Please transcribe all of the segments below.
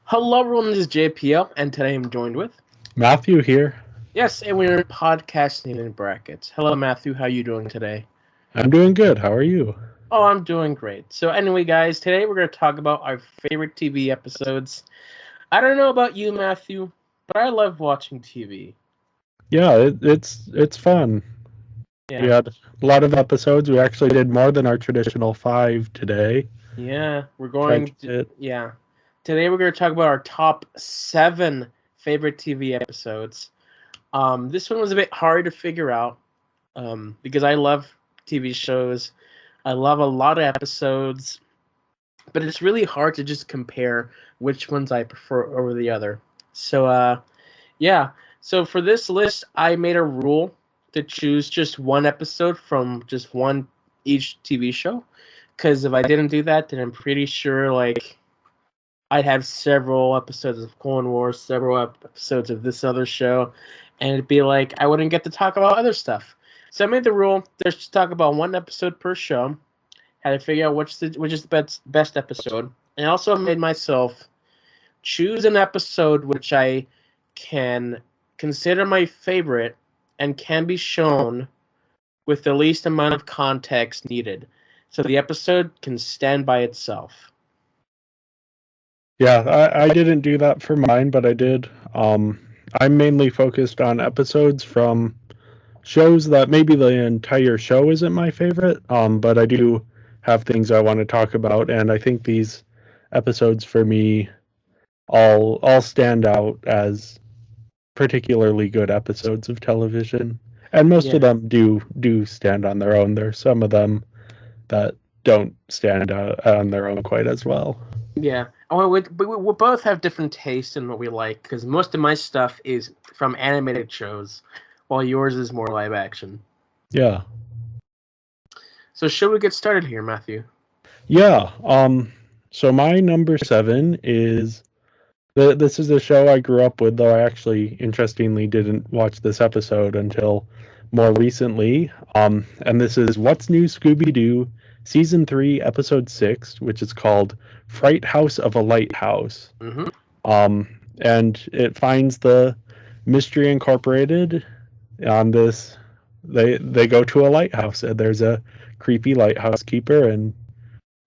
Hello, everyone. This is JPL, and today I'm joined with Matthew here. yes, and we're podcasting in brackets. Hello, Matthew. How you doing today? I'm doing good. How are you? Oh, I'm doing great. So, anyway, guys, today we're going to talk about our favorite TV episodes. I don't know about you, Matthew, but I love watching TV. Yeah, it's fun. We Yeah, had a lot of episodes. We actually did more than our traditional 5 today. yeah. Tried to hit. Yeah. Today we're going to talk about our top 7 favorite TV episodes. This one was a bit hard to figure out because I love TV shows. I love a lot of episodes, but it's really hard to just compare which ones I prefer over the other. So, yeah. So for this list, I made a rule to choose just one episode from just one each TV show. Because if I didn't do that, then I'm pretty sure like I'd have several episodes of Clone Wars, several episodes of this other show, and it'd be like I wouldn't get to talk about other stuff. So I made the rule: there's to talk about one episode per show. Had to figure out which is the best episode, and I also made myself choose an episode which I can consider my favorite and can be shown with the least amount of context needed, so the episode can stand by itself. Yeah, I didn't do that for mine, but I did. I'm mainly focused on episodes from shows that maybe the entire show isn't my favorite, but I do have things I want to talk about, and I think these episodes for me all stand out as particularly good episodes of television, and most of Yeah. them do stand on their own. There's some of them that don't stand out on their own quite as well. Yeah, well, we both have different tastes in what we like because most of my stuff is from animated shows, while yours is more live action. Yeah, So, should we get started here, Matthew? yeah. So my number 7 is this is a show I grew up with, though I actually interestingly didn't watch this episode until more recently. And this is What's New Scooby Doo, Season 3, Episode 6, which is called Fright House of a Lighthouse. Mm-hmm. And it finds the Mystery Incorporated on this. They go to a lighthouse, and there's a creepy lighthouse keeper, and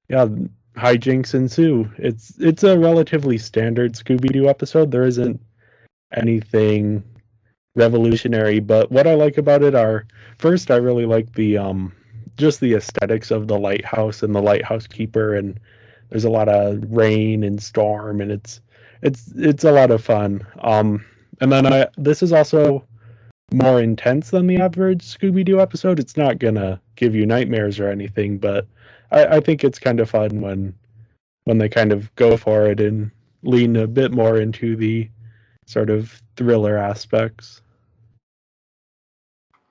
yeah, hijinks ensue. It's a relatively standard Scooby Doo episode. There isn't anything revolutionary, but what I like about it are first I really like the just the aesthetics of the lighthouse and the lighthouse keeper, and there's a lot of rain and storm, and it's a lot of fun. And then I this is also more intense than the average Scooby Doo episode. It's not gonna give you nightmares or anything, but I think it's kind of fun when they kind of go for it and lean a bit more into the sort of thriller aspects.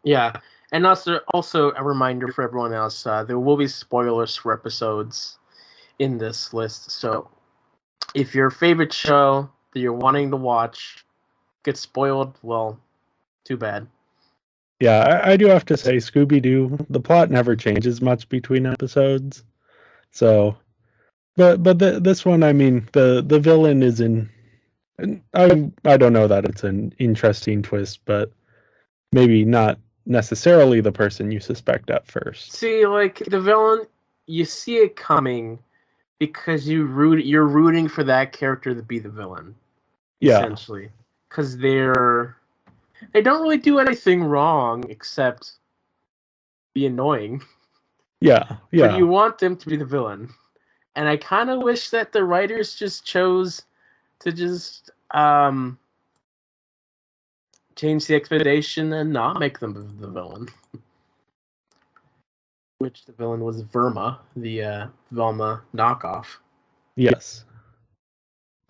Yeah, and also a reminder for everyone else: there will be spoilers for episodes in this list. So, if your favorite show that you're wanting to watch gets spoiled, well, too bad. Yeah, I do have to say, Scooby Doo, the plot never changes much between episodes. So, but this one, I mean, the villain is in. I don't know that it's an interesting twist, but maybe not necessarily the person you suspect at first. See, like the villain, you see it coming because you're rooting for that character to be the villain, Yeah, essentially, because they don't really do anything wrong except be annoying, yeah, but yeah, you want them to be the villain. And I kind of wish that the writers just chose to just change the expectation and not make them the villain. Which the villain was Verma, the Velma knockoff. yes.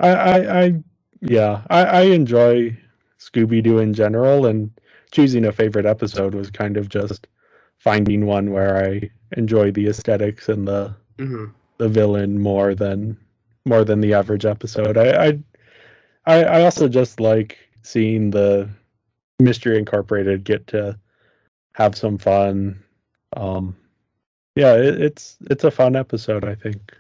I yeah, I enjoy Scooby Doo in general, and choosing a favorite episode was kind of just finding one where I enjoy the aesthetics and Mm-hmm. the villain more than the average episode. I also just like seeing the Mystery Incorporated get to have some fun. Um, yeah, it's a fun episode, I think.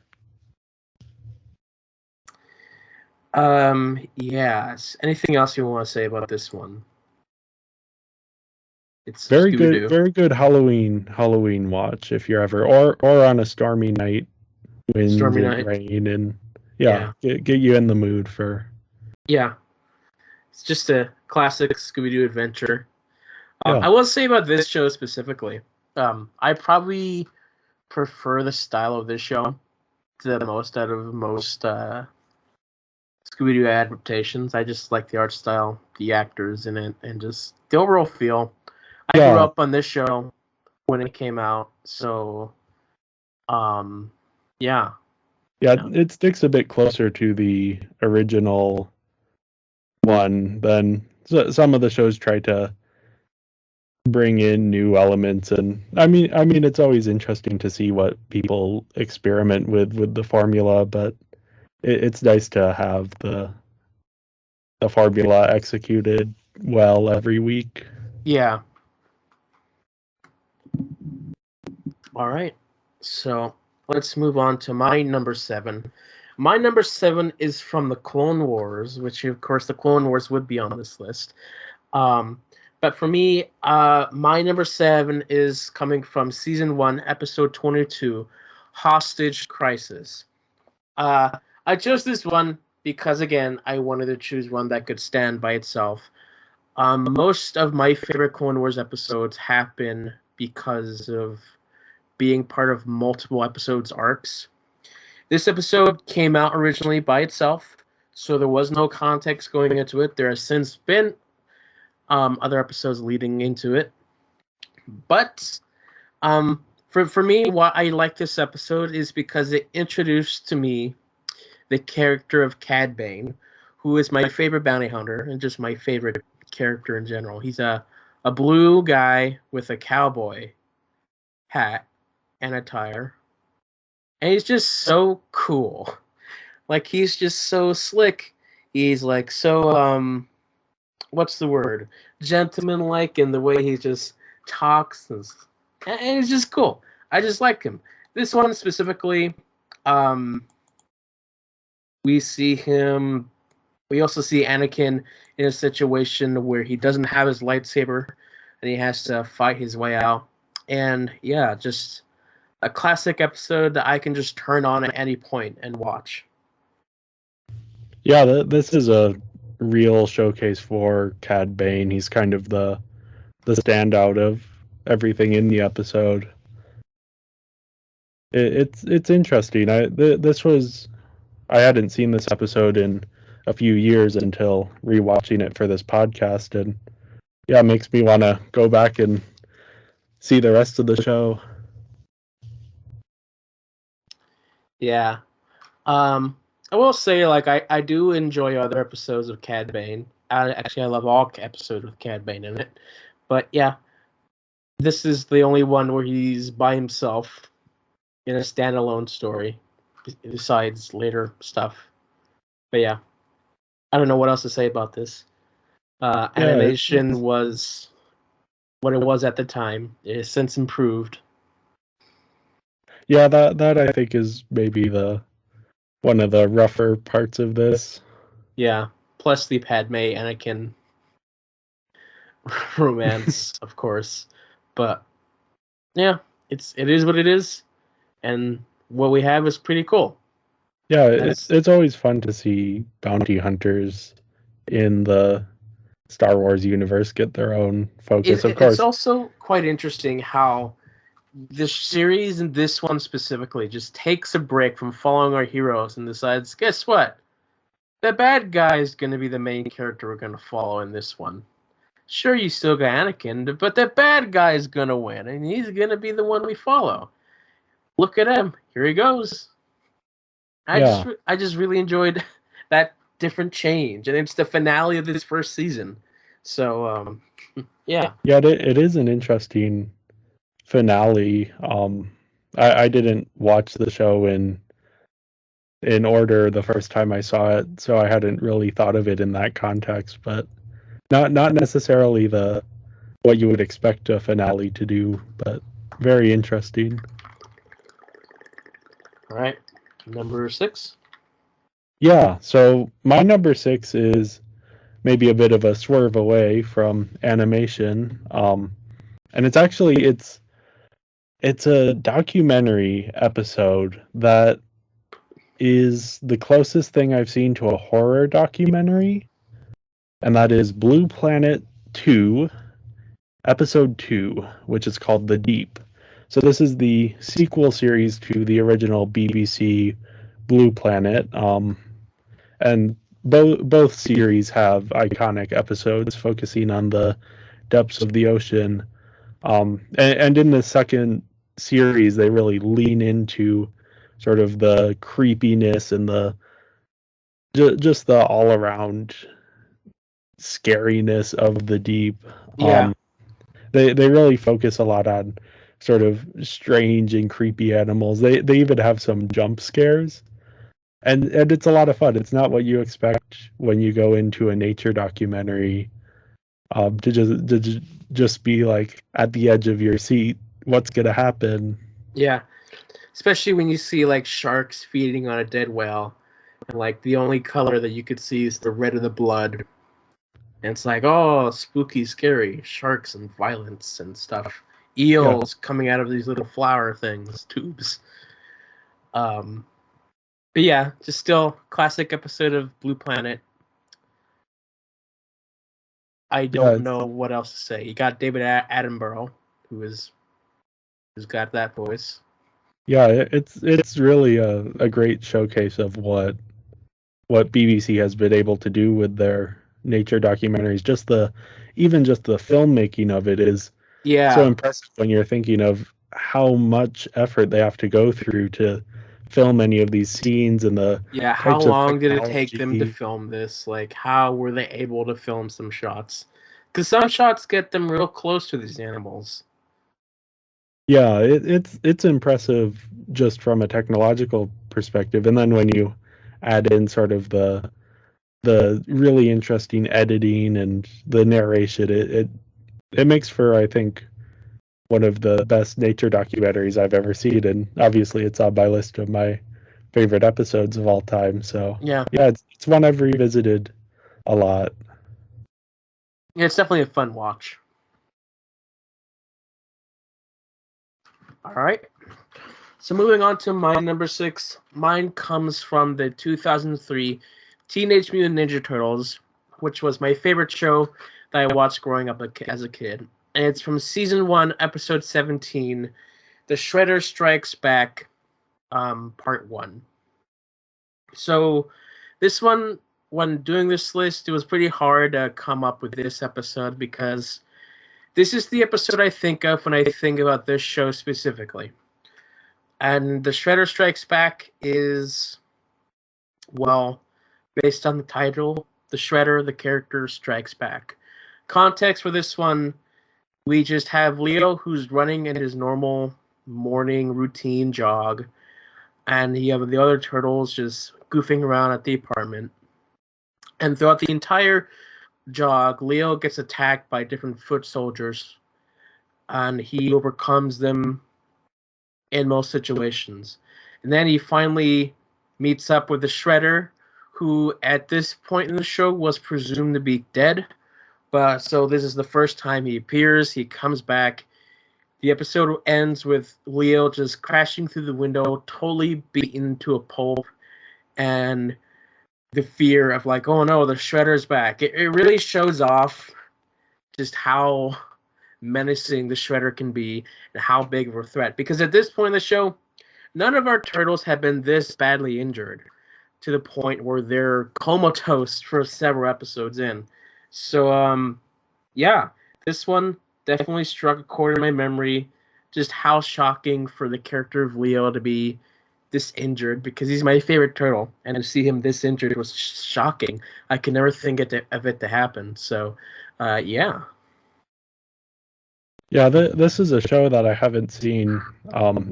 Yes. Anything else you want to say about this one? It's Very Scooby good, Doo. very good Halloween watch if you're ever or on a stormy night, wind Stormy and Night. rain, and Yeah. get you in the mood for. Yeah. It's just a classic Scooby Doo adventure. Yeah. I will say about this show specifically, I probably prefer the style of this show to the most out of most Scooby Doo adaptations. I just like the art style, the actors in it, and just the overall feel. I grew Yeah, up on this show when it came out, so um, yeah, yeah, yeah, it sticks a bit closer to the original one than some of the shows try to bring in new elements. And I mean it's always interesting to see what people experiment with the formula, but it's nice to have the formula executed well every week. yeah. All right, so let's move on to my number 7. My number 7 is from the Clone Wars, which of course the Clone Wars would be on this list. Um, but for me, my number 7 is coming from season 1, episode 22, Hostage Crisis. I chose this one because, again, I wanted to choose one that could stand by itself. Most of my favorite Clone Wars episodes happen because of being part of multiple episodes arcs. This episode came out originally by itself, so there was no context going into it. There has since been other episodes leading into it. But for me, why I like this episode is because it introduced to me the character of Cad Bane, who is my favorite bounty hunter and just my favorite character in general. He's a blue guy with a cowboy hat and attire, and he's just so cool. Like he's just so slick. He's like so what's the word? Gentlemanlike in the way he just talks and it's just cool. I just like him. This one specifically, um, we see him. We also see Anakin in a situation where he doesn't have his lightsaber and he has to fight his way out. And yeah, just a classic episode that I can just turn on at any point and watch. Yeah, this is a real showcase for Cad Bane. He's kind of the standout of everything in the episode. It's interesting. This was I hadn't seen this episode in a few years until rewatching it for this podcast, and yeah, it makes me want to go back and see the rest of the show. Yeah. I will say, like, I do enjoy other episodes of Cad Bane. I love all episodes with Cad Bane in it. But yeah, this is the only one where he's by himself in a standalone story, besides later stuff. But yeah, I don't know what else to say about this. Yeah, Animation was what it was at the time. It has since improved. yeah, that I think is maybe the one of the rougher parts of this. Yeah. Plus the Padme Anakin romance, of course. But yeah, it is what it is, and what we have is pretty cool. Yeah, That's it's always fun to see bounty hunters in the Star Wars universe get their own focus. Of it's course, also quite interesting how this series and this one specifically just takes a break from following our heroes and decides, guess what? The bad guy is going to be the main character we're going to follow in this one. Sure, you still got Anakin, but the bad guy is going to win, and he's going to be the one we follow. Look at him. Here he goes. yeah, I just really enjoyed that different change, and it's the finale of this first season. So yeah, yeah, it is an interesting finale. I didn't watch the show in order the first time I saw it, so I hadn't really thought of it in that context. But not necessarily the what you would expect a finale to do, but very interesting. all right. Number 6. Yeah, so my number 6 is maybe a bit of a swerve away from animation. And it's a documentary episode that is the closest thing I've seen to a horror documentary, and that is Blue Planet 2, Episode 2, which is called The Deep. So this is the sequel series to the original BBC Blue Planet, and both series have iconic episodes focusing on the depths of the ocean. And in the second series, they really lean into sort of the creepiness and the just the all around scariness of the deep. Yeah, They really focus a lot on sort of strange and creepy animals. They even have some jump scares, and it's a lot of fun. It's not what you expect when you go into a nature documentary. To just be like at the edge of your seat. What's gonna happen? yeah. Especially when you see like sharks feeding on a dead whale, and like the only color that you could see is the red of the blood. And it's like, oh, spooky, scary, sharks and violence and stuff. Yeah, Eels coming out of these little flower things, tubes. Um, but yeah, just still classic episode of Blue Planet. I yeah, don't know what else to say. You got David Attenborough, who's got that voice. yeah. It's really a great showcase of what BBC has been able to do with their nature documentaries. Just the filmmaking of it is so Yeah, impressive when you're thinking of how much effort they have to go through to film any of these scenes and the yeah. How types of long did it take them to technology. film this? Like, how were they able to film some shots? Because some shots get them real close to these animals. Yeah, it's impressive just from a technological perspective, and then when you add in sort of the really interesting editing and the narration, it makes for, I think, one of the best nature documentaries I've ever seen, and obviously it's on my list of my favorite episodes of all time. So Yeah, yeah, it's one I've revisited a lot. yeah. It's definitely a fun watch. All right. So moving on to my number 6, mine comes from the 2003 Teenage Mutant Ninja Turtles, which was my favorite show that I watched growing up as a kid. And it's from season 1, episode 17, The Shredder Strikes Back, part 1. So this one, when doing this list, it was pretty hard to come up with this episode because this is the episode I think of when I think about this show specifically. And The Shredder Strikes Back is, well, based on the title, The Shredder, the character, strikes back. Context for this one, we just have Leo who's running in his normal morning routine jog, and you have the other turtles just goofing around at the apartment. And throughout the entire jog, Leo gets attacked by different foot soldiers, and he overcomes them in most situations. And then he finally meets up with the Shredder, who at this point in the show was presumed to be dead. But so this is the first time he appears. He comes back. The episode ends with Leo just crashing through the window, totally beaten to a pulp, and the fear of like, oh no, the Shredder's back. It really shows off just how menacing the Shredder can be and how big of a threat. Because at this point in the show, none of our turtles have been this badly injured to the point where they're comatose for several episodes in. So, yeah, this one definitely struck a chord in my memory. Just how shocking for the character of Leo to be this injured because he's my favorite turtle, and to see him this injured was shocking. I could never think of it to happen. So, yeah, Yeah, this is a show that I haven't seen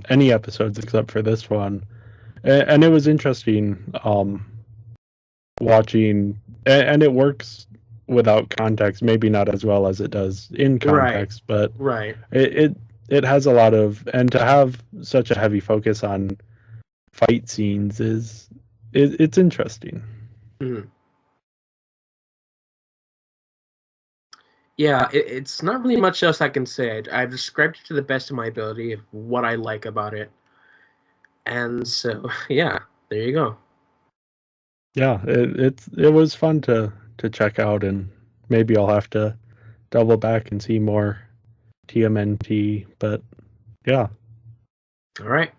any episodes except for this one, and it was interesting watching, and it works without context, maybe not as well as it does in right, context, but right, it has a lot of, and to have such a heavy focus on fight scenes it's interesting. Mhm. Yeah, it's not really much else I can say. I've described it to the best of my ability of what I like about it. And so, yeah, there you go. Yeah, it was fun to check out, and maybe I'll have to double back and see more TMNT. But yeah, All right.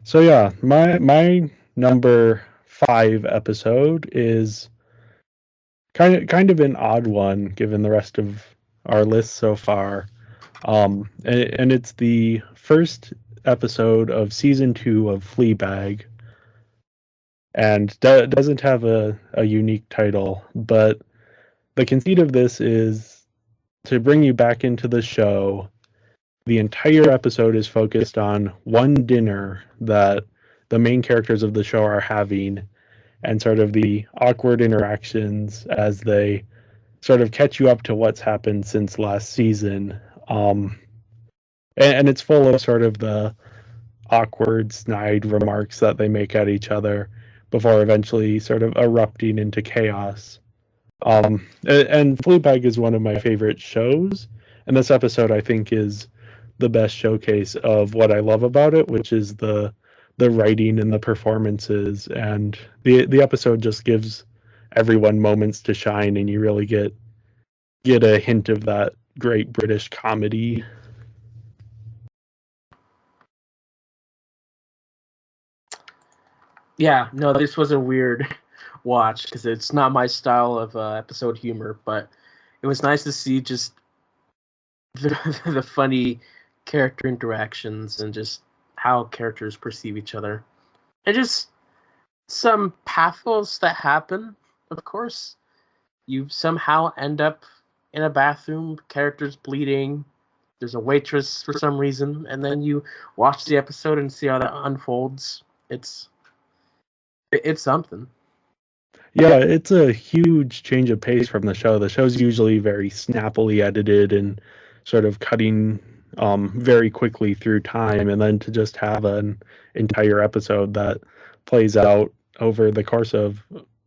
so yeah, my number 5 episode is kind of an odd one given the rest of our list so far. And it's the first episode of season 2 of Fleabag, and doesn't have a unique title, but the conceit of this is to bring you back into the show. The entire episode is focused on one dinner that the main characters of the show are having, and sort of the awkward interactions as they sort of catch you up to what's happened since last season. Um, and it's full of sort of the awkward, snide remarks that they make at each other before eventually sort of erupting into chaos. And Fleabag is one of my favorite shows, and this episode I think is the best showcase of what I love about it, which is the writing and the performances, and the episode just gives everyone moments to shine, and you really get a hint of that great British comedy. Yeah, no, this was a weird watch because it's not my style of episode humor, but it was nice to see just the funny character interactions and just how characters perceive each other. And just some pathos that happen, of course. You somehow end up in a bathroom, characters bleeding, there's a waitress for some reason, and then you watch the episode and see how that unfolds. It's something. Yeah, it's a huge change of pace from the show. The show's usually very snappily edited and sort of cutting very quickly through time, and then to just have an entire episode that plays out over the course of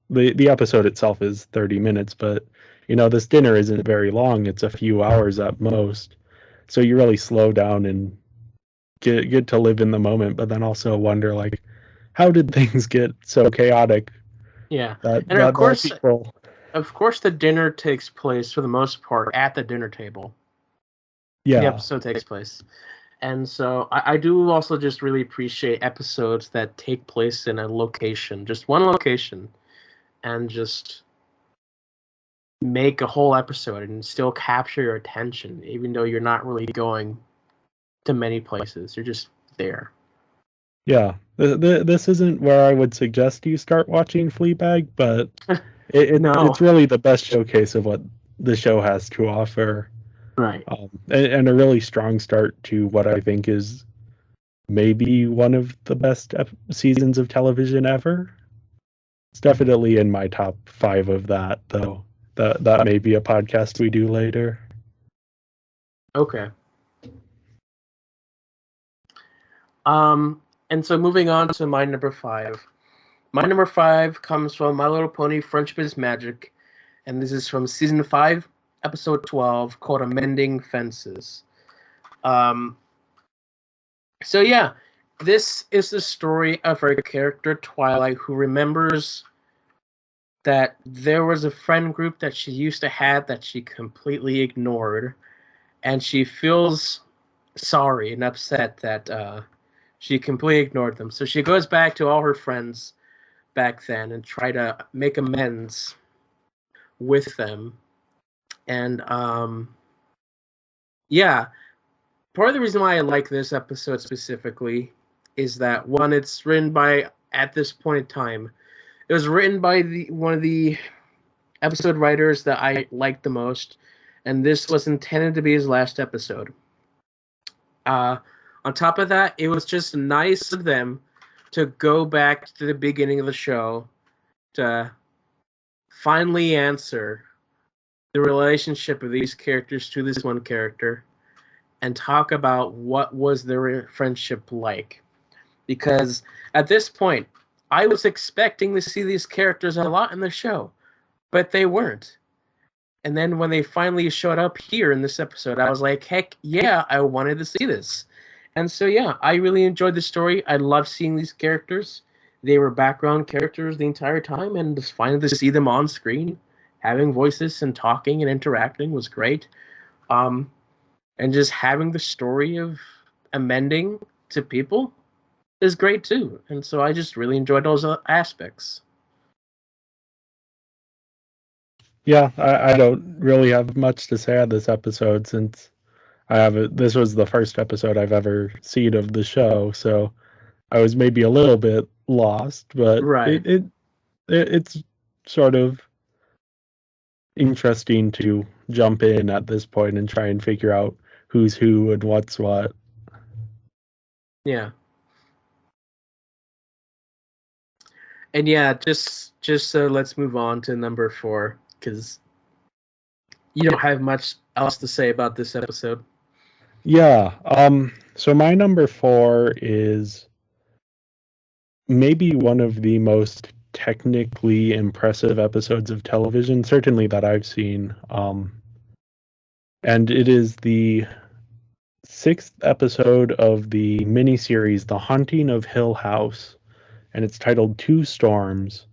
the episode itself is 30 minutes, but this dinner isn't very long. It's a few hours at most. So you really slow down and get to live in the moment, but then also wonder like how did things get so chaotic Yeah. that And people. of course the dinner takes place for the most part at the dinner table. The Yeah, episode takes place. And so I do also just really appreciate episodes that take place in a location, just one location, and just make a whole episode and still capture your attention, even though you're not really going to many places. You're just there. yeah. This isn't where I would suggest you start watching Fleabag, but No. it's really the best showcase of what the show has to offer, Right. and a really strong start to what I think is maybe one of the best seasons of television ever. It's definitely in my top 5 of that, though. That may be a podcast we do later. Okay. Um, and so moving on to my number 5. My number 5 comes from My Little Pony Friendship is Magic, and this is from season 5, episode 12, called Amending Fences. Um, so yeah, this is the story of our character Twilight, who remembers that there was a friend group that she used to have that she completely ignored, and she feels sorry and upset that she completely ignored them. So she goes back to all her friends back then and try to make amends with them. And yeah, part of the reason why I like this episode specifically is that one, it's written by at this point in time, it was written by the one of the episode writers that I liked the most, and this was intended to be his last episode. Uh, on top of that, it was just nice of them to go back to the beginning of the show to finally answer the relationship of these characters to this one character and talk about what was their friendship like. because at this point, I was expecting to see these characters a lot in the show, but they weren't. And then when they finally showed up here in this episode, I was like, heck yeah, I wanted to see this. And so, yeah, I really enjoyed the story. I loved seeing these characters. They were background characters the entire time, and just finally to see them on screen, having voices and talking and interacting was great. Um, and just having the story of amending to people is great too. And so I just really enjoyed those aspects. Yeah, I don't really have much to say on this episode since this was the first episode I've ever seen of the show, so I was maybe a little bit lost, but Right. it's sort of interesting to jump in at this point and try and figure out who's who and what's what. Yeah. And yeah, just so let's move on to number 4 because you don't have much else to say about this episode. Yeah. So my number 4 is maybe one of the most technically impressive episodes of television, certainly that I've seen. And it is the 6th episode of the miniseries The Haunting of Hill House, and it's titled Two Storms.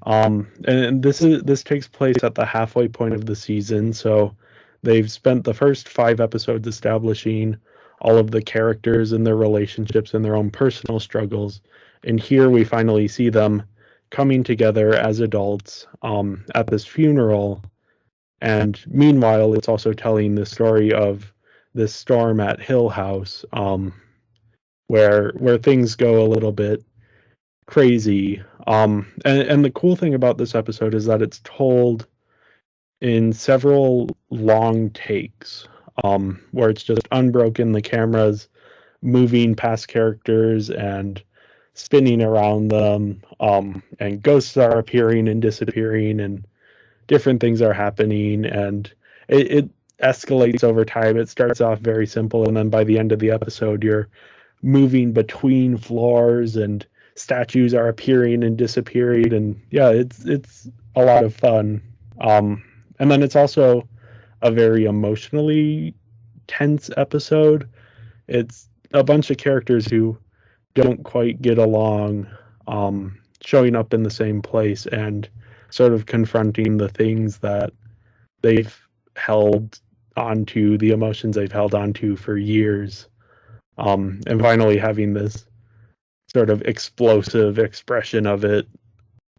And this takes place at the halfway point of the season, so they've spent the first 5 episodes establishing all of the characters and their relationships and their own personal struggles, and here we finally see them coming together as adults at this funeral. And meanwhile, it's also telling the story of this storm at Hill House, where things go a little bit crazy. And the cool thing about this episode is that it's told in several long takes, where it's just unbroken. The camera's moving past characters and spinning around them, and ghosts are appearing and disappearing, and different things are happening, and it escalates over time. It starts off very simple, and then by the end of the episode, you're moving between floors and statues are appearing and disappearing, and yeah, it's a lot of fun. And then it's also a very emotionally tense episode. It's a bunch of characters who don't quite get along, showing up in the same place and sort of confronting the things that they've held onto, the emotions they've held onto for years, and finally having this sort of explosive expression of it.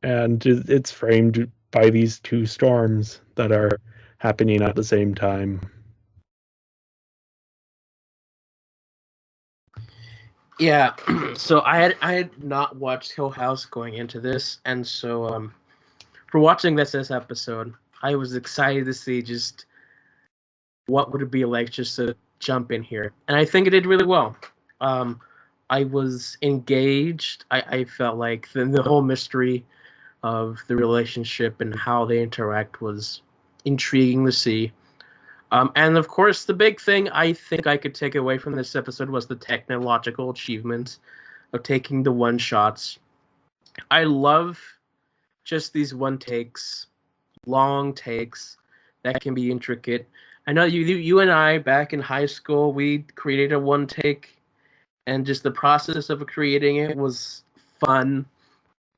And it's framed by these two storms that are happening at the same time. Yeah, so I had not watched Hill House going into this, and so for watching this episode, I was excited to see just what would it be like just to jump in here, and I think it did really well. I was engaged. I felt like the whole mystery of the relationship and how they interact was intriguing to see. And of course, the big thing I think I could take away from this episode was the technological achievement of taking the one shots. I love just these one takes, long takes that can be intricate. I know you and I back in high school we created a one take, and just the process of creating it was fun.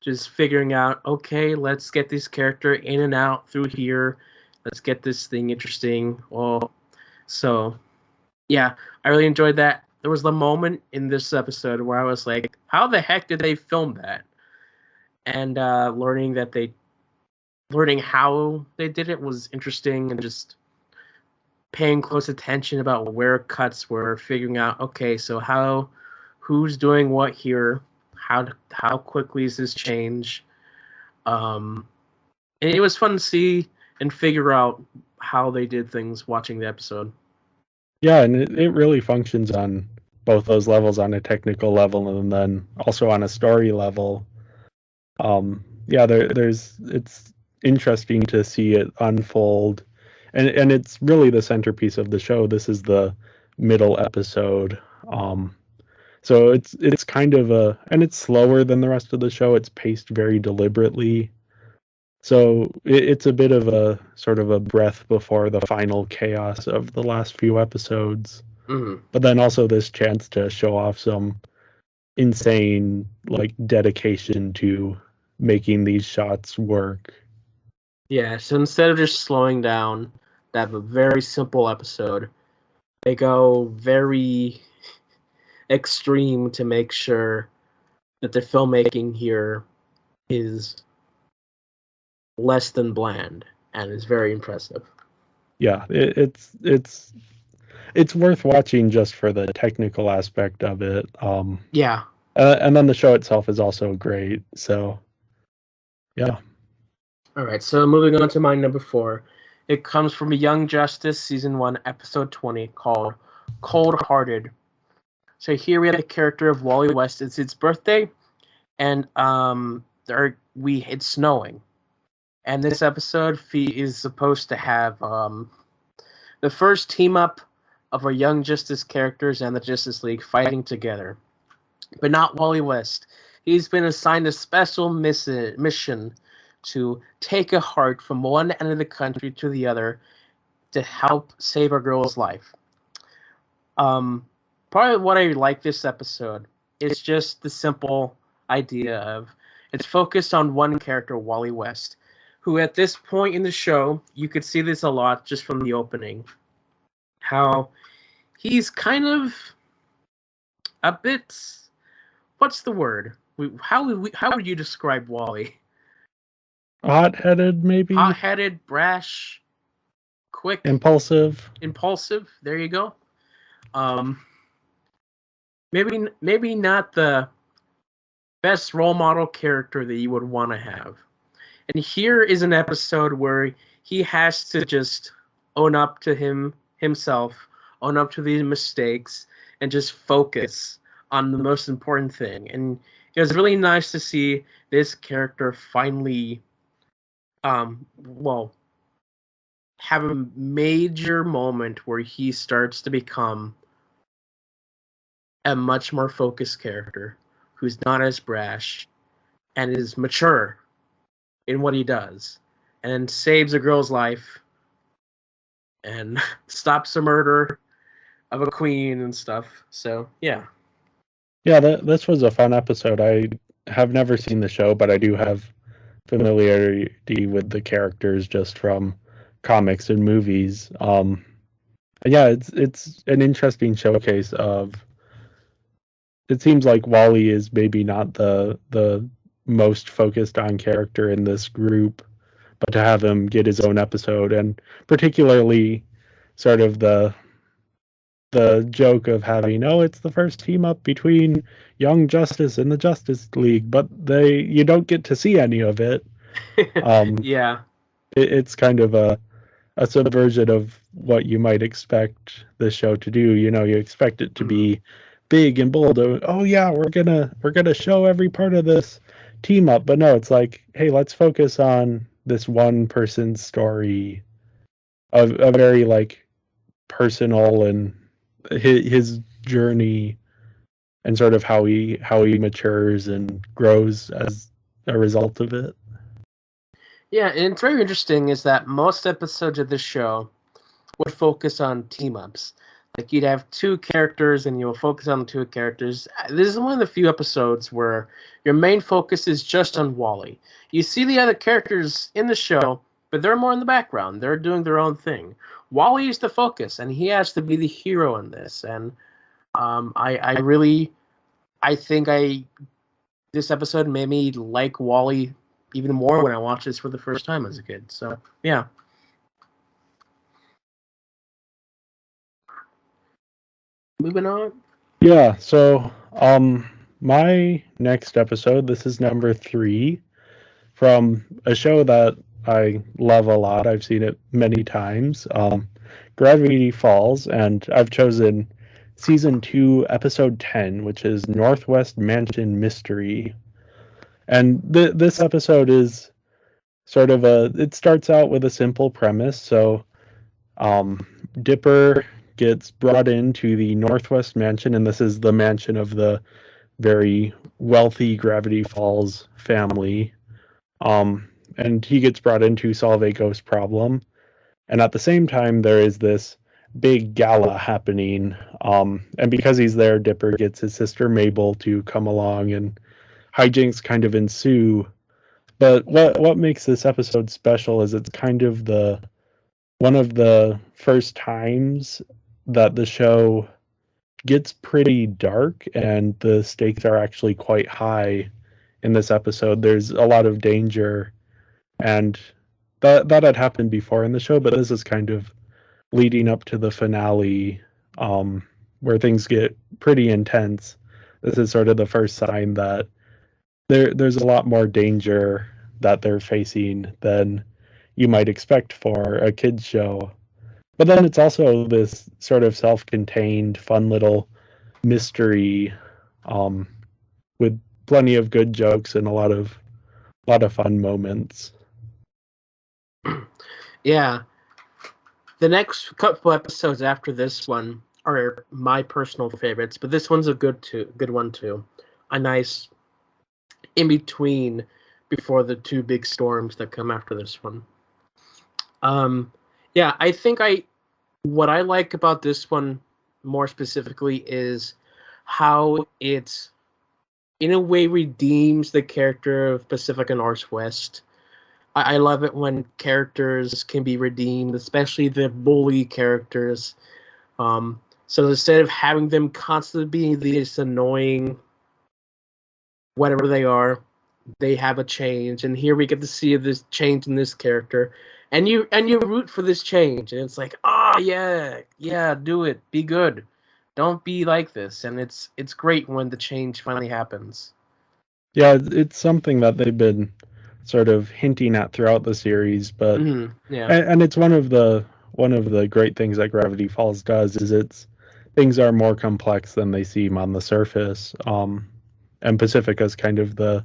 Just figuring out, okay, let's get this character in and out through here. Let's get this thing interesting. Well, so yeah, I really enjoyed that. There was the moment in this episode where I was like, how the heck did they film that? And learning how they did it was interesting, and just paying close attention about where cuts were, figuring out, okay, so who's doing what here, how quickly is this change? And it was fun to see and figure out how they did things watching the episode. Yeah, and it really functions on both those levels, on a technical level and then also on a story level. Yeah, it's interesting to see it unfold, and it's really the centerpiece of the show. This is the middle episode, So it's kind of and it's slower than the rest of the show. It's paced very deliberately. So it's a bit of a sort of a breath before the final chaos of the last few episodes. Mm. But then also this chance to show off some insane like dedication to making these shots work. Yeah, so instead of just slowing down, they have a very simple episode. They go very extreme to make sure that the filmmaking here is less than bland and is very impressive. Yeah, it's worth watching just for the technical aspect of it. Yeah. And then the show itself is also great. So yeah. All right, so moving on to my number 4. It comes from Young Justice Season 1, Episode 20, called Cold Hearted. So here we have the character of Wally West. It's his birthday, and it's snowing. And this episode is supposed to have the first team up of our Young Justice characters and the Justice League fighting together. But not Wally West. He's been assigned a special mission to take a heart from one end of the country to the other to help save a girl's life. Part of what I like this episode is just the simple idea of it's focused on one character, Wally West, who at this point in the show, you could see this a lot just from the opening, how he's kind of a bit, what's the word? How would you describe Wally? Hot-headed, maybe? Hot-headed, brash, quick, impulsive. There you go. Maybe not the best role model character that you would want to have. And here is an episode where he has to just own up to himself, own up to these mistakes, and just focus on the most important thing. And it was really nice to see this character finally, have a major moment where he starts to become a much more focused character who's not as brash and is mature in what he does and saves a girl's life and stops the murder of a queen and stuff. So, yeah. Yeah, this was a fun episode. I have never seen the show, but I do have familiarity with the characters just from comics and movies. And yeah, it's an interesting showcase of. It seems like Wally is maybe not the most focused on character in this group, but to have him get his own episode, and particularly sort of the joke of having, it's the first team up between Young Justice and the Justice League, but you don't get to see any of it. Yeah. It's kind of a subversion of what you might expect the show to do. You expect it to be big and bold. Oh yeah, we're gonna show every part of this team up, but no, it's like, hey, let's focus on this one person's story, a very like personal, and his journey, and sort of how he matures and grows as a result of it. Yeah, and it's very interesting is that most episodes of this show would focus on team-ups. Like, you'd have two characters, and you'll focus on the two characters. This is one of the few episodes where your main focus is just on Wally. You see the other characters in the show, but they're more in the background. They're doing their own thing. Wally is the focus, and he has to be the hero in this. And I think this episode made me like Wally even more when I watched this for the first time as a kid. So, yeah. Moving on. Yeah, so my next episode, this is number 3 from a show that I love a lot. I've seen it many times. Gravity Falls, and I've chosen season 2, episode 10, which is Northwest Mansion Mystery. And this episode is sort of it starts out with a simple premise. So Dipper gets brought into the Northwest Mansion, and this is the mansion of the very wealthy Gravity Falls family. And he gets brought in to solve a ghost problem. And at the same time, there is this big gala happening. And because he's there, Dipper gets his sister Mabel to come along, and hijinks kind of ensue. But what makes this episode special is it's kind of the one of the first times that the show gets pretty dark and the stakes are actually quite high in this episode. There's a lot of danger, and that had happened before in the show, but this is kind of leading up to the finale, where things get pretty intense. This is sort of the first sign that there's a lot more danger that they're facing than you might expect for a kids show. But then it's also this sort of self-contained, fun little mystery, with plenty of good jokes and a lot of fun moments. Yeah. The next couple episodes after this one are my personal favorites, but this one's a good one too. A nice in between before the two big storms that come after this one. Yeah, I think what I like about this one more specifically is how it in a way redeems the character of Pacifica Northwest. I love it when characters can be redeemed, especially the bully characters. So instead of having them constantly being these annoying, whatever they are, they have a change. And here we get to see this change in this character, and you root for this change, and it's like, yeah, do it, be good, don't be like this, and it's great when the change finally happens. Yeah, it's something that they've been sort of hinting at throughout the series, but Yeah, and it's one of the great things that Gravity Falls does is things are more complex than they seem on the surface. And Pacifica's kind of the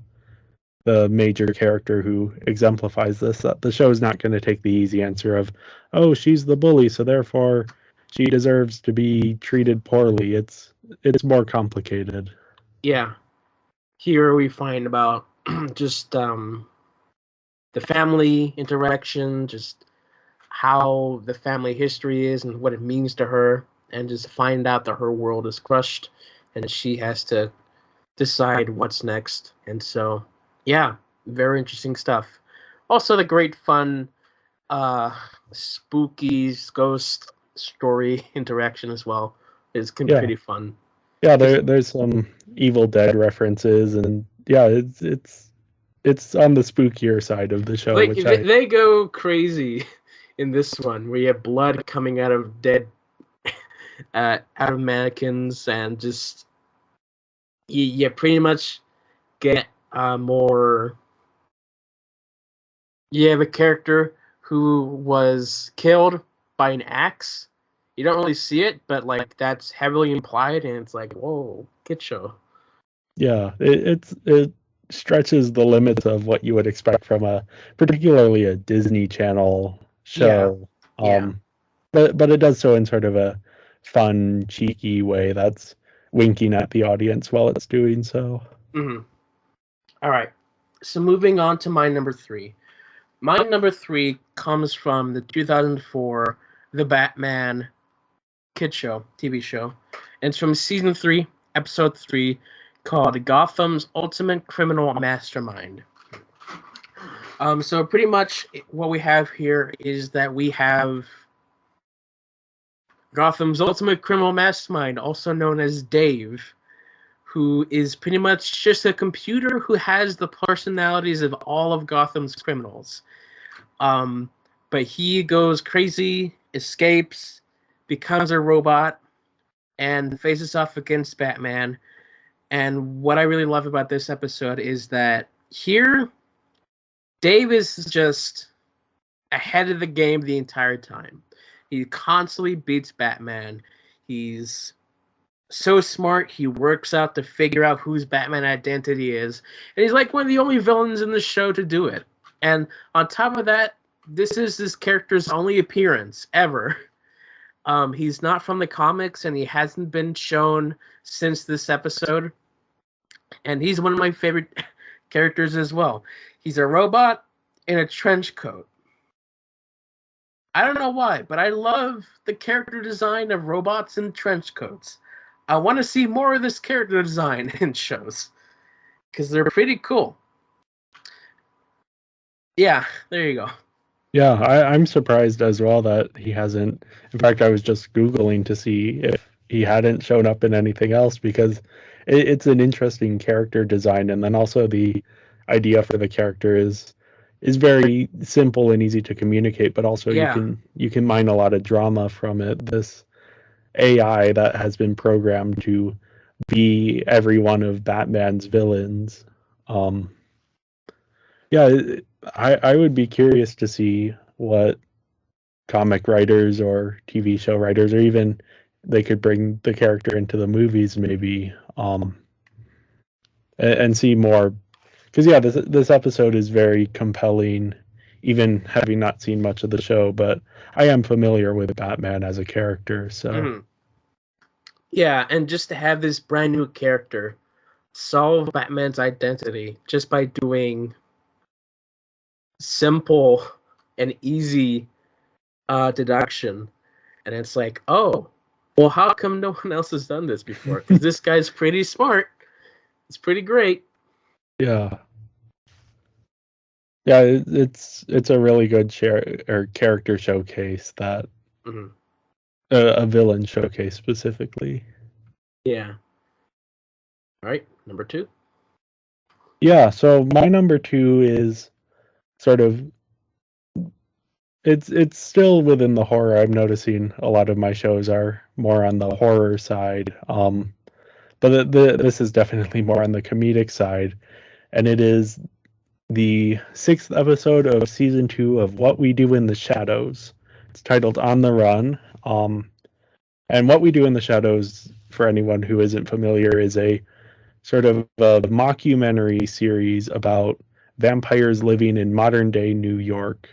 major character who exemplifies this, that the show's not going to take the easy answer of, oh, she's the bully, so therefore she deserves to be treated poorly. It's more complicated. yeah. Here we find about just the family interaction, just how the family history is and what it means to her, and just find out that her world is crushed and she has to decide what's next. And so, yeah, very interesting stuff. Also, the great fun, spooky ghost story interaction as well can be pretty fun. Yeah, there's some Evil Dead references, and yeah, it's on the spookier side of the show, Like which they go crazy in this one, where you have blood coming out of dead, out of mannequins, and just you pretty much get more. You have a character who was killed by an axe. You don't really see it, but like that's heavily implied, and it's like, whoa, kid show. yeah, it stretches the limits of what you would expect from particularly a Disney Channel show. Yeah. But it does so in sort of a fun, cheeky way that's winking at the audience while it's doing so. Mm-hmm. All right. So moving on to my number 3. My number 3 comes from the 2004 The Batman Kid Show, TV show. And it's from season 3, episode 3, called Gotham's Ultimate Criminal Mastermind. So pretty much what we have here is that we have Gotham's Ultimate Criminal Mastermind, also known as Dave, who is pretty much just a computer who has the personalities of all of Gotham's criminals. But he goes crazy, escapes, becomes a robot, and faces off against Batman. And what I really love about this episode is that here, Dave is just ahead of the game the entire time. He constantly beats Batman. He's so smart, he works out to figure out whose Batman identity is. And he's like one of the only villains in the show to do it. And on top of that, this is this character's only appearance ever. He's not from the comics, and he hasn't been shown since this episode. And he's one of my favorite characters as well. He's a robot in a trench coat. I don't know why, but I love the character design of robots in trench coats. I want to see more of this character design in shows because they're pretty cool. Yeah, there you go. Yeah, I'm surprised as well that he hasn't. In fact, I was just Googling to see if he hadn't shown up in anything else because it's an interesting character design, and then also the idea for the character is very simple and easy to communicate, but also Yeah. you can mine a lot of drama from it. This AI that has been programmed to be every one of Batman's villains. Um, yeah, I would be curious to see what comic writers or TV show writers, or even they could bring the character into the movies, maybe, and see more. Because yeah, this episode is very compelling, even having not seen much of the show. But I am familiar with Batman as a character, so Yeah, and just to have this brand new character solve Batman's identity just by doing simple and easy deduction. And it's like, oh, well, how come no one else has done this before? Because this guy's pretty smart. It's pretty great. yeah. Yeah, it's a really good character showcase that a villain showcase specifically. Yeah. All right, number 2. Yeah, so my number 2 is sort of it's still within the horror. I'm noticing a lot of my shows are more on the horror side. But this is definitely more on the comedic side, and it is the 6th episode of season 2 of What We Do in the Shadows. It's titled On the Run. And What We Do in the Shadows, for anyone who isn't familiar, is a sort of a mockumentary series about vampires living in modern day New York.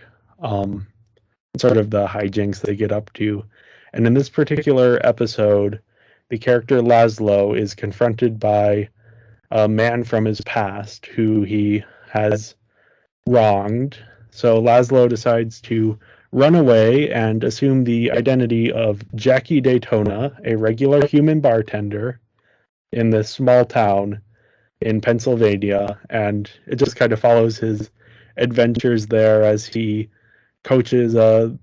Sort of the hijinks they get up to. And in this particular episode, the character Laszlo is confronted by a man from his past who he has wronged. So Laszlo decides to run away and assume the identity of Jackie Daytona, a regular human bartender in this small town in Pennsylvania. And it just kind of follows his adventures there as he coaches a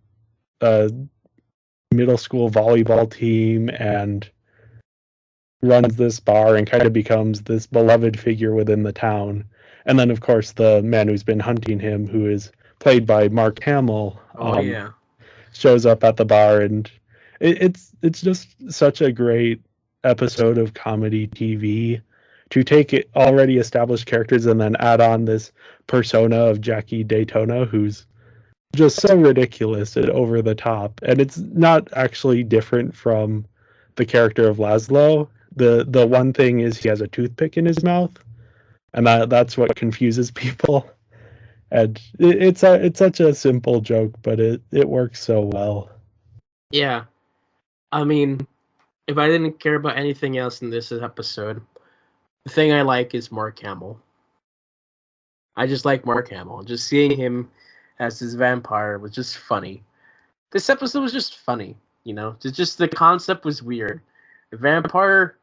middle school volleyball team and runs this bar and kind of becomes this beloved figure within the town. And then, of course, the man who's been hunting him, who is played by Mark Hamill, Yeah. shows up at the bar, and it's just such a great episode of comedy TV to take it already established characters and then add on this persona of Jackie Daytona, who's just so ridiculous and over the top. And it's not actually different from the character of Laszlo. The one thing is he has a toothpick in his mouth, and that's what confuses people. And it's such a simple joke, but it works so well. Yeah. I mean, if I didn't care about anything else in this episode, the thing I like is Mark Hamill. I just like Mark Hamill. Just seeing him as this vampire was just funny. This episode was just funny, you know? Just the concept was weird. A vampire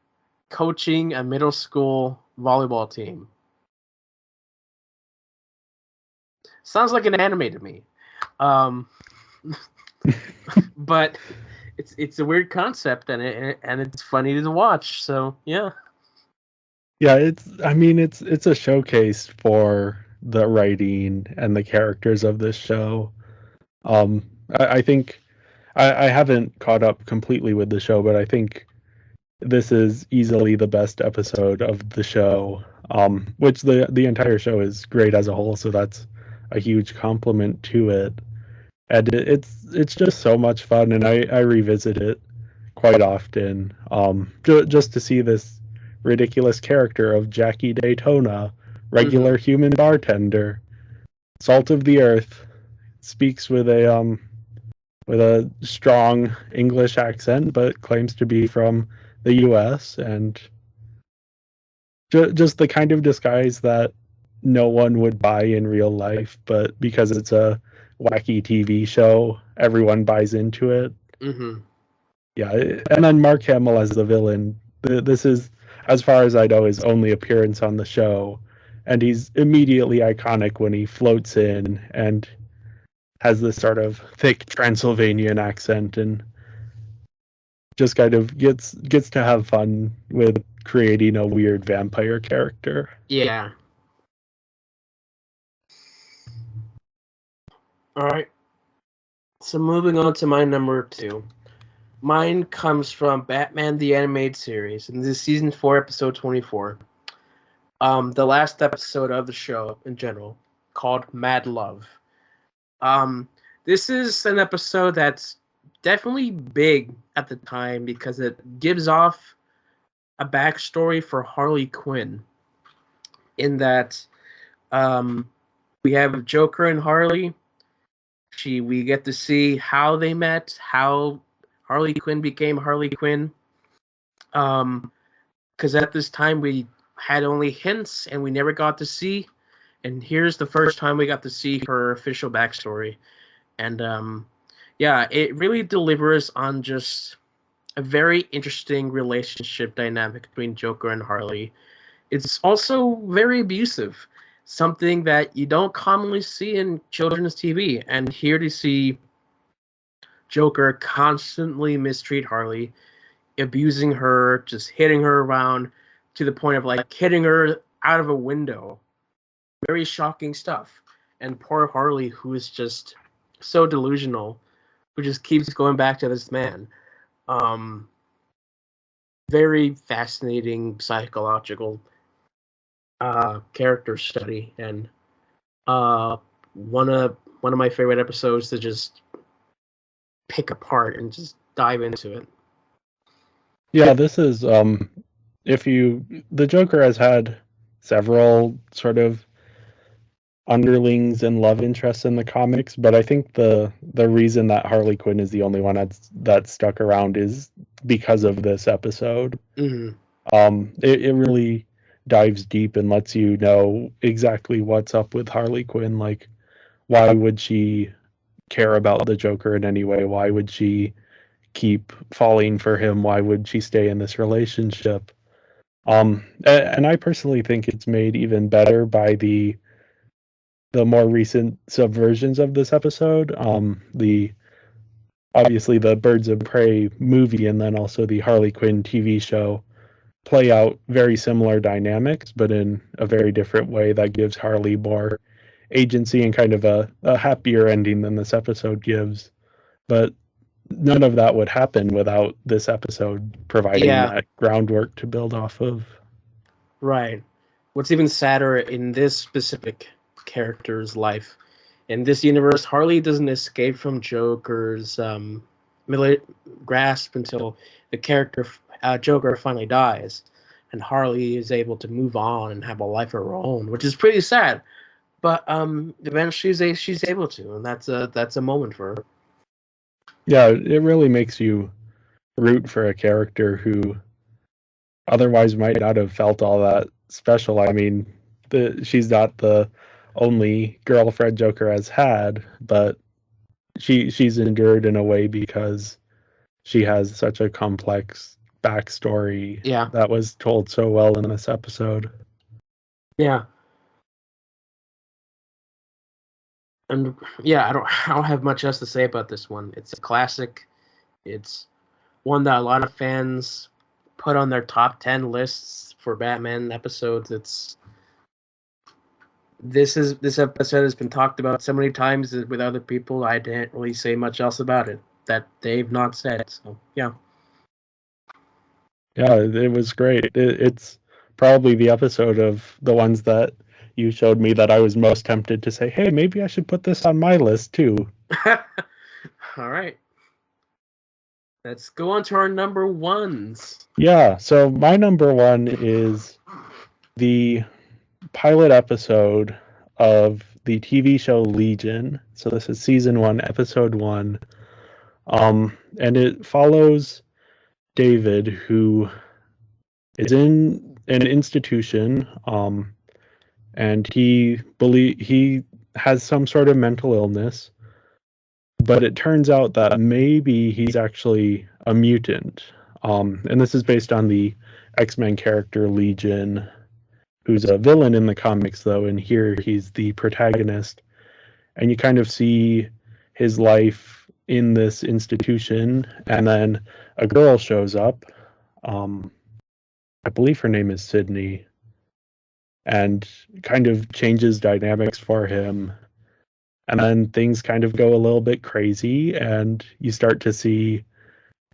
coaching a middle school volleyball team. Sounds like an anime to me. But it's a weird concept and it's funny to watch. So, yeah. Yeah, it's a showcase for the writing and the characters of this show. I think I haven't caught up completely with the show, but I think this is easily the best episode of the show. Which the entire show is great as a whole, so that's a huge compliment to it. And it's just so much fun, and I revisit it quite often. Just to see this ridiculous character of Jackie Daytona, regular human bartender, salt of the earth, speaks with a with a strong English accent, but claims to be from the U.S. and just the kind of disguise that no one would buy in real life, but because it's a wacky TV show, everyone buys into it. Mm-hmm. Yeah, and then Mark Hamill as the villain. This is, as far as I know, his only appearance on the show, and he's immediately iconic when he floats in and has this sort of thick Transylvanian accent and just kind of gets to have fun with creating a weird vampire character. Yeah. All right. So moving on to my number 2. Mine comes from Batman the Animated Series, and this is season 4, episode 24. The last episode of the show in general, called Mad Love. This is an episode that's definitely big at the time because it gives off a backstory for Harley Quinn. In that, we have Joker and Harley. We get to see how they met, how Harley Quinn became Harley Quinn. Because at this time we had only hints and we never got to see. And here's the first time we got to see her official backstory. And yeah, it really delivers on just a very interesting relationship dynamic between Joker and Harley. It's also very abusive, something that you don't commonly see in children's TV. And here to see Joker constantly mistreat Harley, abusing her, just hitting her around to the point of like hitting her out of a window. Very shocking stuff. And poor Harley, who is just so delusional, who just keeps going back to this man. Very fascinating psychological character study, and one of my favorite episodes to just pick apart and just dive into it. Yeah, this is the Joker has had several sort of underlings and love interests in the comics, but I think the reason that Harley Quinn is the only one that's stuck around is because of this episode. Mm-hmm. It really dives deep and lets you know exactly what's up with Harley Quinn. Like, why would she care about the Joker in any way? Why would she keep falling for him? Why would she stay in this relationship? And I personally think it's made even better by the more recent subversions of this episode. The obviously the Birds of Prey movie and then also the Harley Quinn TV show play out very similar dynamics, but in a very different way that gives Harley more agency and kind of a happier ending than this episode gives. But none of that would happen without this episode providing that groundwork to build off of. Right. What's even sadder in this specific character's life, in this universe, Harley doesn't escape from Joker's grasp until the character Joker finally dies, and Harley is able to move on and have a life of her own, which is pretty sad. But eventually she's able to, and that's a moment for her. Yeah, it really makes you root for a character who otherwise might not have felt all that special. I mean, she's not the only girlfriend Joker has had, but she's endured in a way because she has such a complex backstory that was told so well in this episode. Yeah. And yeah, I don't have much else to say about this one. It's a classic. It's one that a lot of fans put on their top 10 lists for Batman episodes. This episode has been talked about so many times with other people. I didn't really say much else about it that they've not said. So yeah. Yeah, it was great. It's probably the episode of the ones that you showed me that I was most tempted to say, hey, maybe I should put this on my list too. All right. Let's go on to our number ones. Yeah, so my number one is the pilot episode of the TV show Legion. So this is season 1, episode 1. And it follows David, who is in an institution, and he has some sort of mental illness, but it turns out that maybe he's actually a mutant. And this is based on the X-Men character Legion, who's a villain in the comics, though, and here he's the protagonist. And you kind of see his life in this institution, and then a girl shows up. I believe her name is Sydney, and kind of changes dynamics for him. And then things kind of go a little bit crazy, and you start to see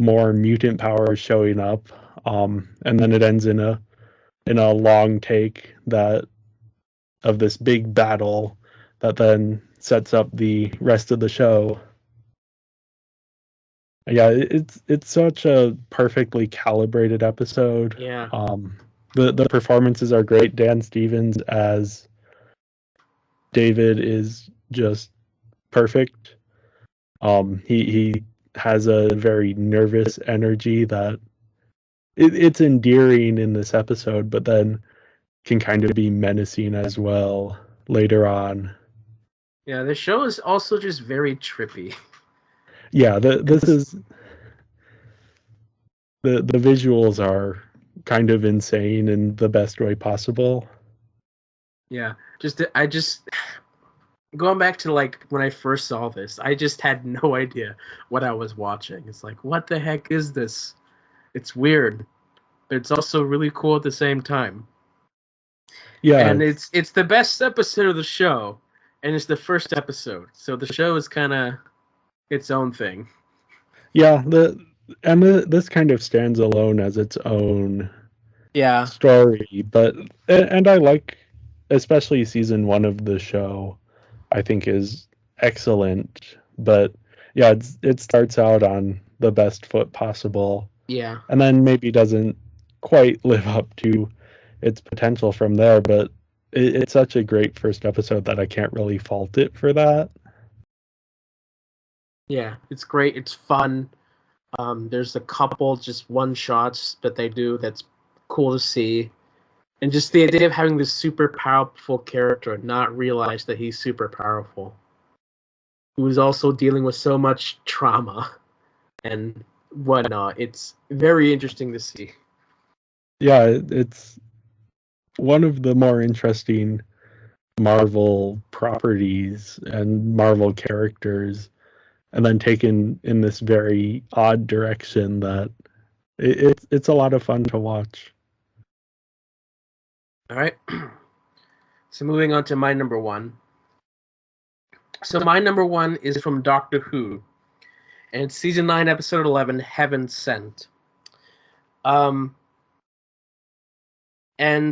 more mutant powers showing up. And then it ends in a long take that of this big battle that then sets up the rest of the show. Yeah, it's such a perfectly calibrated episode. Yeah. The performances are great. Dan Stevens as David is just perfect. He has a very nervous energy that it's endearing in this episode, but then can kind of be menacing as well later on. Yeah, the show is also just very trippy. Yeah, this is the visuals are kind of insane in the best way possible. Yeah, I just going back to like when I first saw this, I just had no idea what I was watching. It's like, what the heck is this? It's weird, but it's also really cool at the same time. Yeah, And it's the best episode of the show, and it's the first episode, so the show is kind of its own thing. yeah. This kind of stands alone as its own Yeah, story, but and I like especially season 1 of the show. I think is excellent, but yeah, it starts out on the best foot possible, yeah, and then maybe doesn't quite live up to its potential from there. But it's such a great first episode that I can't really fault it for that. yeah. It's great. It's fun. There's a couple just one shots that they do that's cool to see. And just the idea of having this super powerful character and not realize that he's super powerful. Who is also dealing with so much trauma and whatnot. It's very interesting to see. Yeah, it's one of the more interesting Marvel properties and Marvel characters, and then taken in this very odd direction that it's a lot of fun to watch. All right. So moving on to my number one. So my number one is from Doctor Who, and it's season 9, episode 11, Heaven Sent. And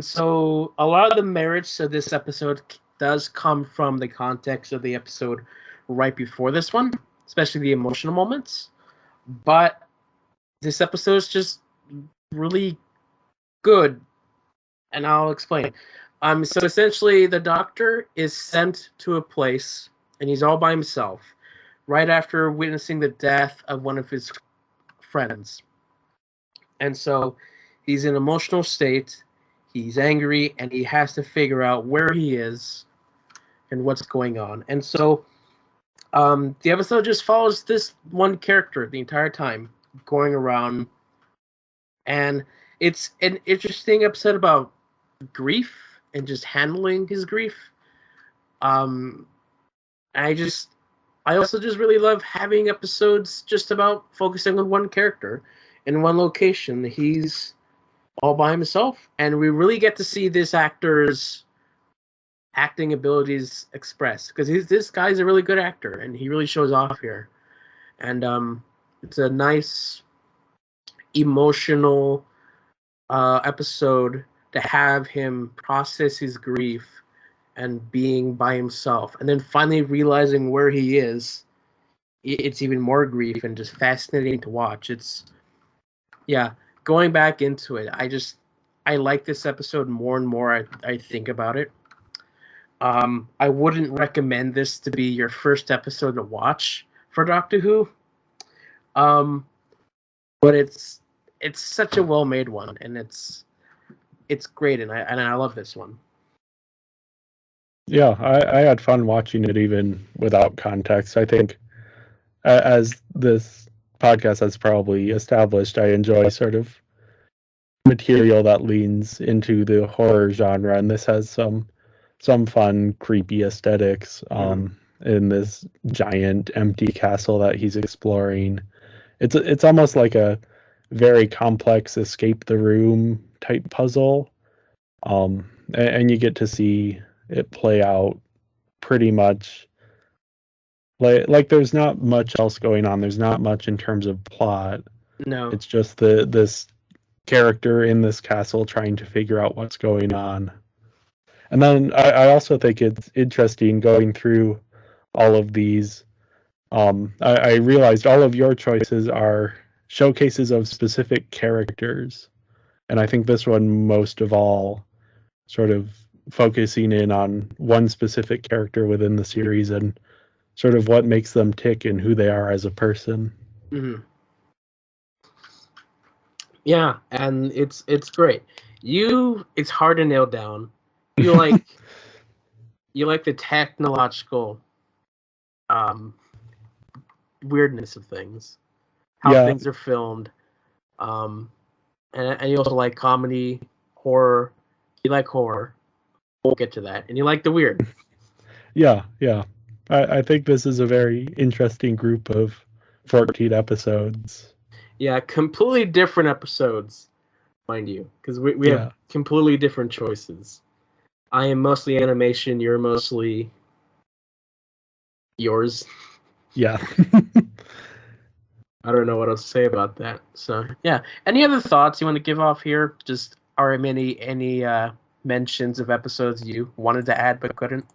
so a lot of the merits of this episode does come from the context of the episode right before this one, especially the emotional moments. But this episode is just really good, and I'll explain. So essentially, the Doctor is sent to a place, and he's all by himself, right after witnessing the death of one of his friends. And so he's in an emotional state, he's angry, and he has to figure out where he is and what's going on. And so the episode just follows this one character the entire time, going around. And it's an interesting episode about grief and just handling his grief. Um, I also just really love having episodes just about focusing on one character in one location. He's all by himself, and we really get to see this actor's acting abilities expressed because this guy's a really good actor, and he really shows off here. And it's a nice emotional episode to have him process his grief and being by himself, and then finally realizing where he is. It's even more grief and just fascinating to watch. It's going back into it. I like this episode more and more. I think about it. I wouldn't recommend this to be your first episode to watch for Doctor Who. But it's such a well made one, and it's great, and I love this one. Yeah, I had fun watching it even without context. I think as this podcast has probably established, I enjoy sort of material that leans into the horror genre, and this has some fun, creepy aesthetics in this giant empty castle that he's exploring. It's almost like a very complex escape the room type puzzle, and you get to see it play out pretty much like there's not much else going on. There's not much in terms of plot. No. It's just this character in this castle trying to figure out what's going on. And then I also think it's interesting going through all of these. I realized all of your choices are showcases of specific characters. And I think this one, most of all, sort of focusing in on one specific character within the series and sort of what makes them tick and who they are as a person. Mm-hmm. Yeah, and it's great. It's hard to nail down. You like the technological weirdness of things, how things are filmed, and you also like comedy, horror. You like horror. We'll get to that, and you like the weird. Yeah. I think this is a very interesting group of 14 episodes. Yeah, completely different episodes, mind you, because we have completely different choices. I am mostly animation. You're mostly yours. Yeah. I don't know what else to say about that. So yeah. Any other thoughts you want to give off here? Just are any mentions of episodes you wanted to add but couldn't?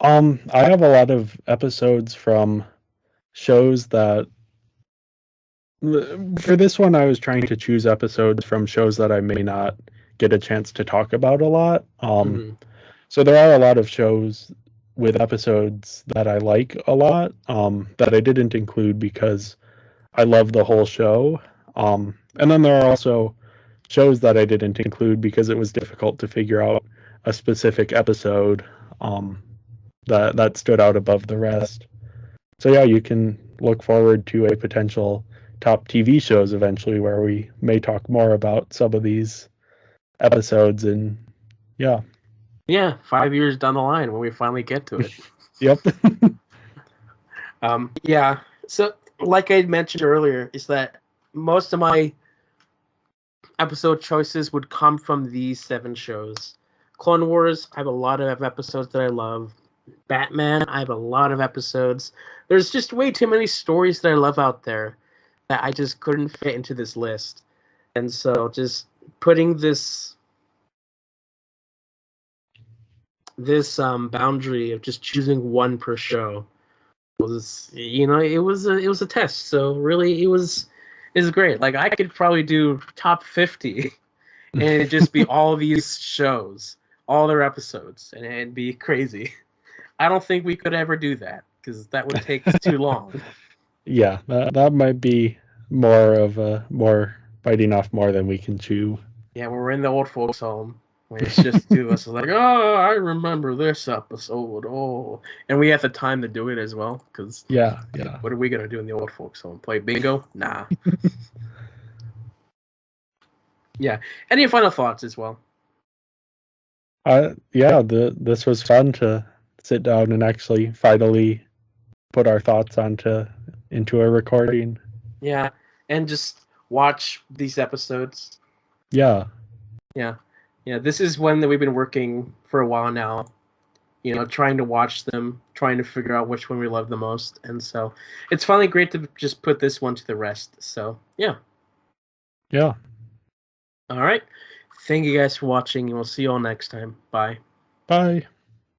I have a lot of episodes from shows that for this one I was trying to choose episodes from shows that I may not get a chance to talk about a lot. So there are a lot of shows with episodes that I like a lot that I didn't include because I love the whole show. And then there are also shows that I didn't include because it was difficult to figure out a specific episode that stood out above the rest. So yeah, you can look forward to a potential top TV shows eventually where we may talk more about some of these episodes and yeah. Yeah, 5 years down the line when we finally get to it. Yep. Yeah. So like I mentioned earlier, is that most of my episode choices would come from these 7 shows. Clone Wars, I have a lot of episodes that I love. Batman, I have a lot of episodes. There's just way too many stories that I love out there that I just couldn't fit into this list. And so just putting this boundary of just choosing one per show was, it was a test. So really it was great. Like I could probably do top 50 and it'd just be all these shows, all their episodes, and it'd be crazy. I don't think we could ever do that because that would take too long. Yeah, that might be more biting off more than we can chew. Yeah, when we're in the old folks' home, when it's just two of us, it's like, oh, I remember this episode. Oh, and we have the time to do it as well. Because yeah. What are we gonna do in the old folks' home? Play bingo? Nah. Yeah. Any final thoughts as well? This was fun to sit down and actually finally put our thoughts into a recording. Yeah, and just watch these episodes. Yeah. This is one that we've been working for a while now. Trying to watch them, trying to figure out which one we love the most, and so it's finally great to just put this one to the rest. So yeah. All right. Thank you guys for watching, and we'll see you all next time. Bye. Bye.